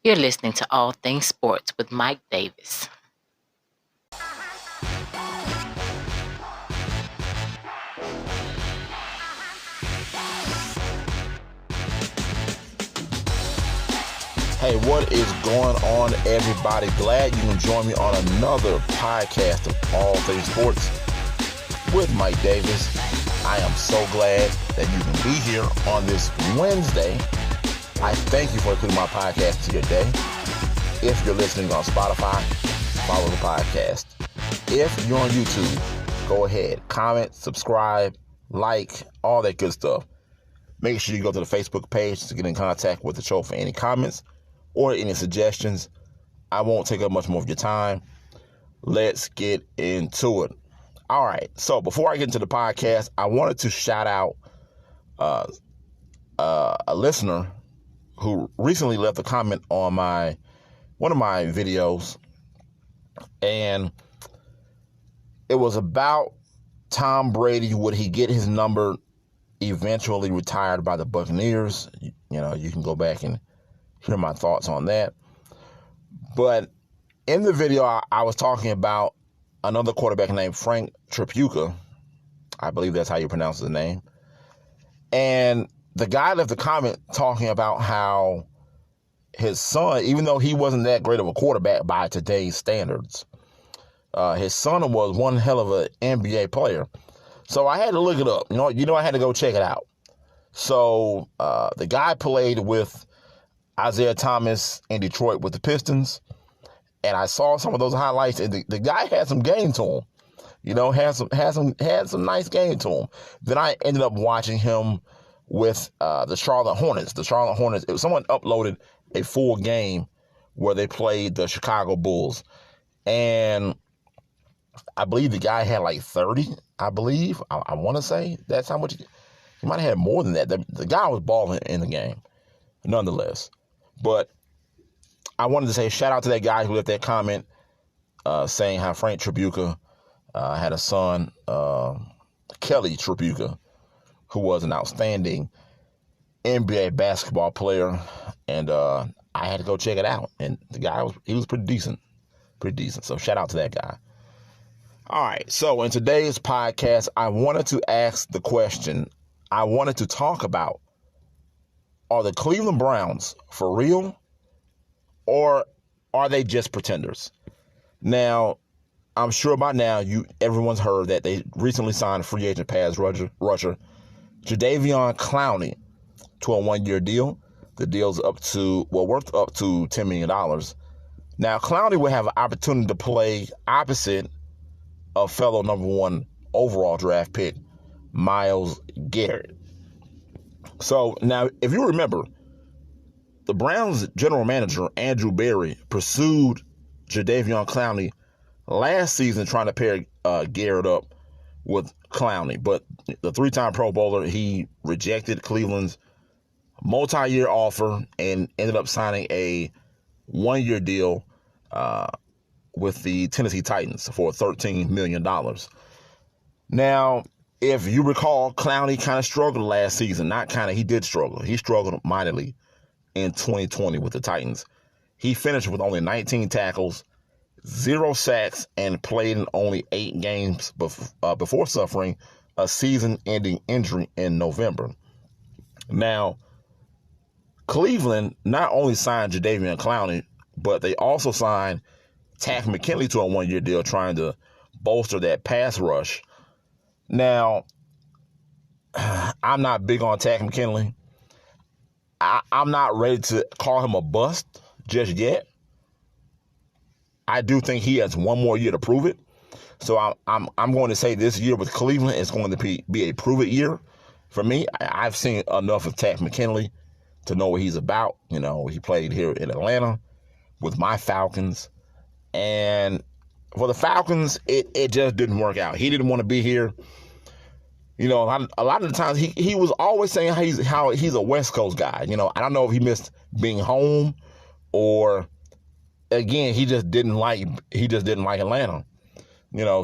You're listening to All Things Sports with Mike Davis. Hey, what is going on, everybody? Glad you can join me on another podcast of All Things Sports with Mike Davis. I am so glad that you can be here on this Wednesday. I thank you for including my podcast to your day. If you're listening on Spotify, follow the podcast. If you're on YouTube, go ahead, comment, subscribe, like, all that good stuff. Make sure you go to the Facebook page to get in contact with the show for any comments or any suggestions. I won't take up much more of your time. Let's get into it. All right. So before I get into the podcast, I wanted to shout out a listener who recently left a comment on one of my videos, and it was about Tom Brady. Would he get his number eventually retired by the Buccaneers? You know, you can go back and hear my thoughts on that. But in the video, I was talking about another quarterback named Frank Tripucka. I believe that's how you pronounce his name. And the guy left a comment talking about how his son, even though he wasn't that great of a quarterback by today's standards, his son was one hell of an NBA player. So I had to look it up. I had to go check it out. So the guy played with Isaiah Thomas in Detroit with the Pistons, and I saw some of those highlights, and the guy had some game to him. Had some nice game to him. Then I ended up watching him with the Charlotte Hornets. Someone uploaded a full game where they played the Chicago Bulls, and I believe the guy had like 30. I believe I want to say that's how much he might have had more than that. The guy was balling in the game, nonetheless. But I wanted to say shout out to that guy who left that comment saying how Frank Tripucka had a son, Kelly Tripucka, who was an outstanding NBA basketball player, and I had to go check it out. And the guy was pretty decent. So shout out to that guy. All right, so in today's podcast, I wanted to ask the question. I wanted to talk about, are the Cleveland Browns for real, or are they just pretenders? Now, I'm sure by now everyone's heard that they recently signed free agent pass rusher Jadeveon Clowney to a one-year deal. The deal's worth up to $10 million. Now, Clowney will have an opportunity to play opposite of fellow number 1 overall draft pick Myles Garrett. So now, if you remember, the Browns general manager Andrew Berry pursued Jadeveon Clowney last season, trying to pair Garrett up with Clowney, but the 3-time Pro Bowler, he rejected Cleveland's multi-year offer and ended up signing a one-year deal with the Tennessee Titans for $13 million. Now, if you recall, Clowney kind of struggled last season. He did struggle. He struggled mightily in 2020 with the Titans. He finished with only 19 tackles, 0 sacks, and played in only 8 games before suffering a season-ending injury in November. Now, Cleveland not only signed Jadeveon Clowney, but they also signed Takk McKinley to a one-year deal, trying to bolster that pass rush. Now, I'm not big on Takk McKinley. I'm not ready to call him a bust just yet. I do think he has one more year to prove it. So I'm going to say this year with Cleveland is going to be a prove-it year for me. I've seen enough of Takk McKinley to know what he's about. He played here in Atlanta with my Falcons. And for the Falcons, it just didn't work out. He didn't want to be here. A lot of the times he was always saying how he's a West Coast guy. I don't know if he missed being home, or again, he just didn't like Atlanta.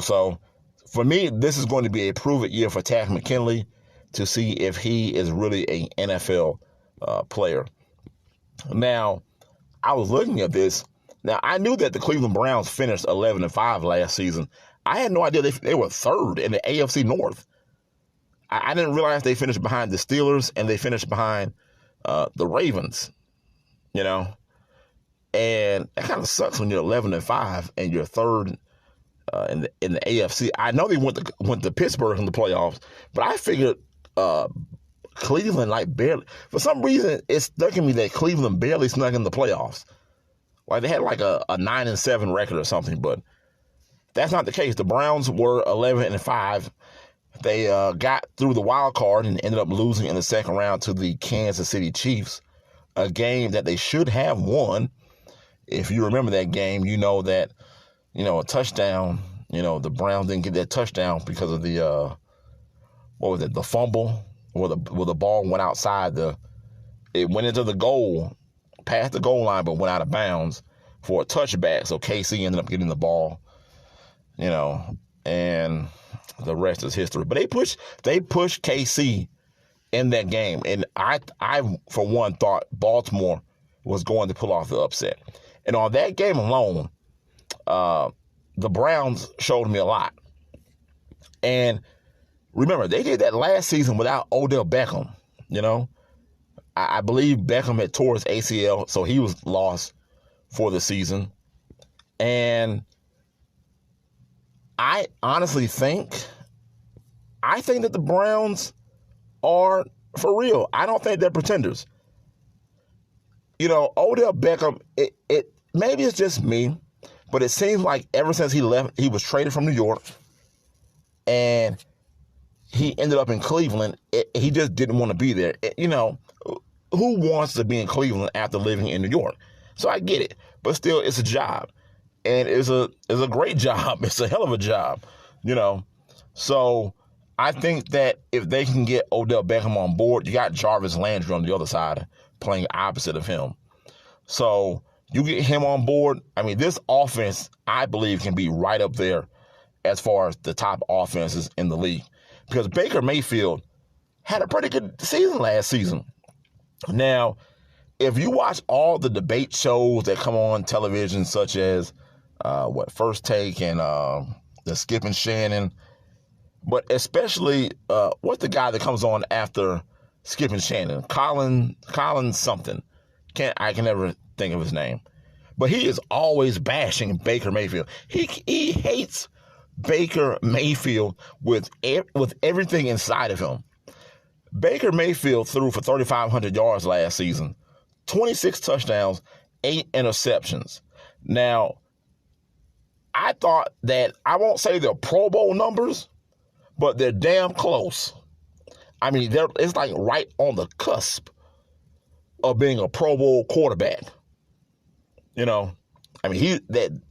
So for me, this is going to be a prove-it year for Takk McKinley to see if he is really an NFL player. Now, I was looking at this. Now, I knew that the Cleveland Browns finished 11-5 last season. I had no idea they were third in the AFC North. I didn't realize they finished behind the Steelers and they finished behind the Ravens, you know. And that kind of sucks when you're 11-5 and you're third in the AFC. I know they went to Pittsburgh in the playoffs, but I figured Cleveland barely. For some reason, it stuck in me that Cleveland barely snuck in the playoffs. Like they had a 9-7 record or something, but that's not the case. The Browns were 11-5. They got through the wild card and ended up losing in the second round to the Kansas City Chiefs, a game that they should have won. If you remember that game, you know that, a touchdown, the Browns didn't get that touchdown because of the, the fumble where the ball went outside. It went into the goal, past the goal line, but went out of bounds for a touchback. So KC ended up getting the ball, and the rest is history. But they pushed KC in that game. And I for one, thought Baltimore was going to pull off the upset. And on that game alone, the Browns showed me a lot. And remember, they did that last season without Odell Beckham, I believe Beckham had tore his ACL, so he was lost for the season. And I honestly think that the Browns are for real. I don't think they're pretenders. Odell Beckham, it maybe it's just me, but it seems like ever since he left, he was traded from New York, and he ended up in Cleveland. He just didn't want to be there. Who wants to be in Cleveland after living in New York? So I get it, but still, it's a job, and it's a great job. It's a hell of a job, So I think that if they can get Odell Beckham on board, you got Jarvis Landry on the other side playing opposite of him. So you get him on board. I mean, this offense, I believe, can be right up there as far as the top offenses in the league, because Baker Mayfield had a pretty good season last season. Now, if you watch all the debate shows that come on television, such as First Take and the Skip and Shannon, but especially what's the guy that comes on after Skip and Shannon? Colin something. I can never think of his name. But he is always bashing Baker Mayfield. He hates Baker Mayfield with everything inside of him. Baker Mayfield threw for 3,500 yards last season, 26 touchdowns, 8 interceptions. Now, I thought that, I won't say they're Pro Bowl numbers, but they're damn close. I mean, it's like right on the cusp of being a Pro Bowl quarterback. I mean,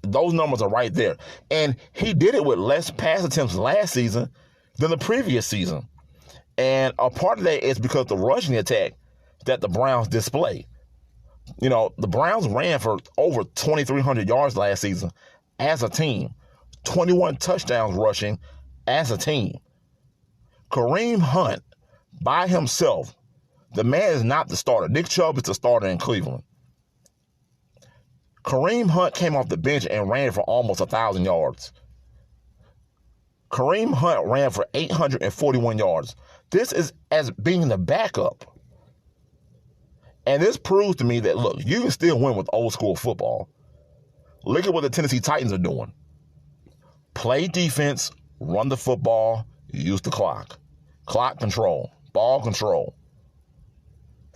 those numbers are right there. And he did it with less pass attempts last season than the previous season. And a part of that is because the rushing attack that the Browns display. The Browns ran for over 2,300 yards last season as a team, 21 touchdowns rushing as a team. Kareem Hunt, by himself, the man is not the starter. Nick Chubb is the starter in Cleveland. Kareem Hunt came off the bench and ran for almost 1,000 yards. Kareem Hunt ran for 841 yards. This is as being the backup. And this proves to me that, look, you can still win with old school football. Look at what the Tennessee Titans are doing. Play defense, run the football, use the clock. Clock control, ball control.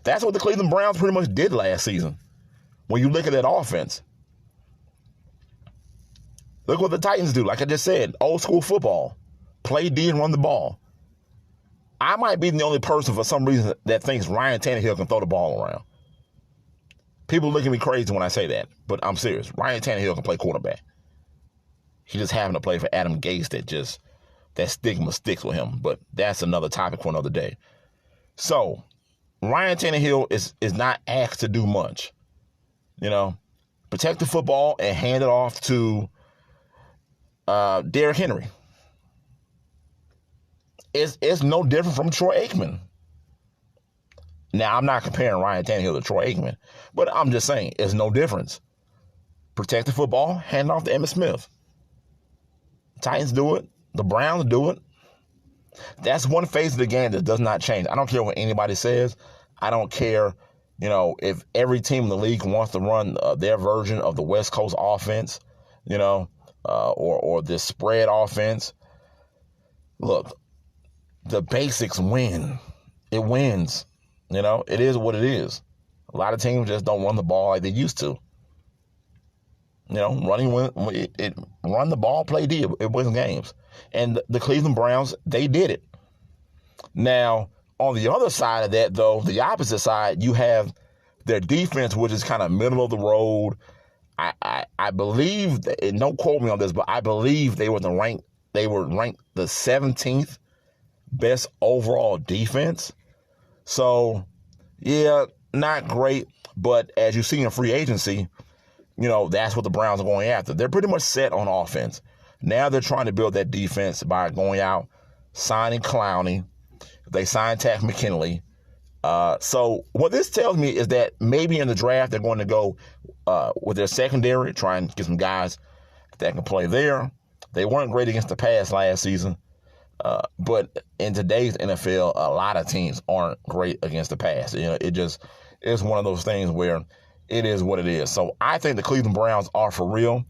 That's what the Cleveland Browns pretty much did last season. When you look at that offense. Look what the Titans do. Like I just said, old school football. Play D and run the ball. I might be the only person for some reason that thinks Ryan Tannehill can throw the ball around. People look at me crazy when I say that, but I'm serious. Ryan Tannehill can play quarterback. He just happened to play for Adam Gase that stigma sticks with him, but that's another topic for another day. So, Ryan Tannehill is not asked to do much. Protect the football and hand it off to Derrick Henry. It's no different from Troy Aikman. Now, I'm not comparing Ryan Tannehill to Troy Aikman, but I'm just saying it's no difference. Protect the football, hand it off to Emmitt Smith. Titans do it. The Browns do it. That's one phase of the game that does not change. I don't care what anybody says. I don't care, if every team in the league wants to run their version of the West Coast offense, or this spread offense. Look, the basics win. It wins. It is what it is. A lot of teams just don't run the ball like they used to. Run the ball, play D. It wins games. And the Cleveland Browns, they did it. Now, on the other side of that, though, the opposite side, you have their defense, which is kind of middle of the road. I believe, and don't quote me on this, but I believe they were ranked the 17th best overall defense. So, yeah, not great. But as you see in free agency, that's what the Browns are going after. They're pretty much set on offense. Now they're trying to build that defense by going out, signing Clowney. They signed Takk McKinley. So what this tells me is that maybe in the draft they're going to go with their secondary, try and get some guys that can play there. They weren't great against the pass last season. But in today's NFL, a lot of teams aren't great against the pass. It's one of those things where it is what it is. So I think the Cleveland Browns are for real.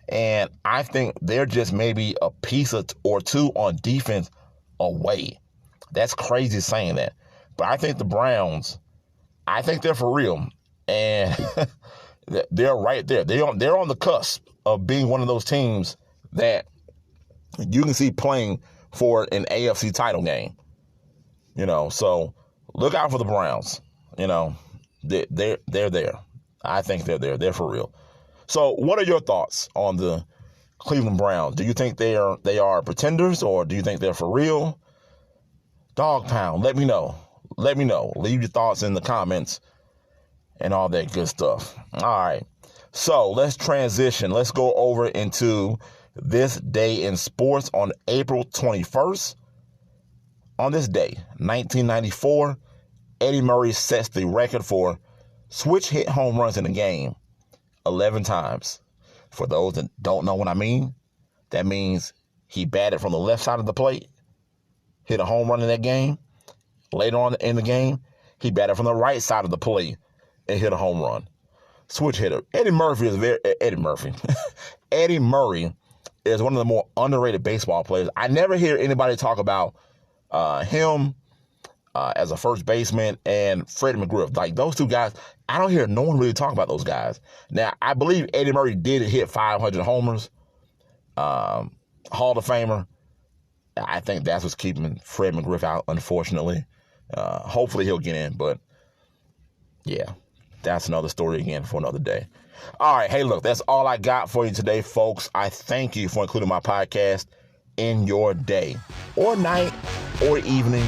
And I think they're just maybe a piece or two on defense away. That's crazy saying that. But I think the Browns, I think they're for real. And they're right there. They're on the cusp of being one of those teams that you can see playing for an AFC title game. So look out for the Browns. They're there. I think they're there. They're for real. So what are your thoughts on the Cleveland Browns? Do you think they are pretenders, or do you think they're for real? Dog Pound, let me know. Leave your thoughts in the comments and all that good stuff. All right. So let's transition. Let's go over into this day in sports on April 21st. On this day, 1994, Eddie Murray sets the record for switch hit home runs in a game 11 times. For those that don't know what I mean, that means he batted from the left side of the plate, hit a home run in that game. Later on in the game, he batted from the right side of the plate and hit a home run. Switch hitter. Eddie Murray is one of the more underrated baseball players. I never hear anybody talk about him as a first baseman and Freddie McGriff. Like those two guys, I don't hear no one really talk about those guys. Now, I believe Eddie Murray did hit 500 homers. Hall of Famer. I think that's what's keeping Fred McGriff out, unfortunately. Hopefully he'll get in, but yeah, that's another story again for another day. All right, hey, look, that's all I got for you today, folks. I thank you for including my podcast in your day or night or evening,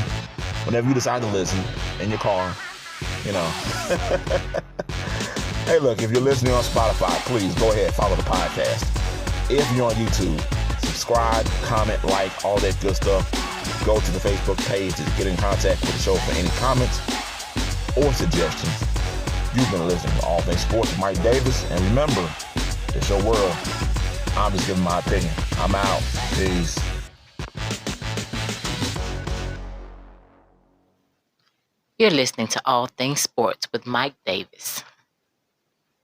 whenever you decide to listen, in your car, Hey, look, if you're listening on Spotify, please go ahead, follow the podcast. If you're on YouTube, subscribe, comment, like, all that good stuff. Go to the Facebook page to get in contact with the show for any comments or suggestions. You've been listening to All Things Sports with Mike Davis. And remember, it's your world. I'm just giving my opinion. I'm out. Peace. You're listening to All Things Sports with Mike Davis.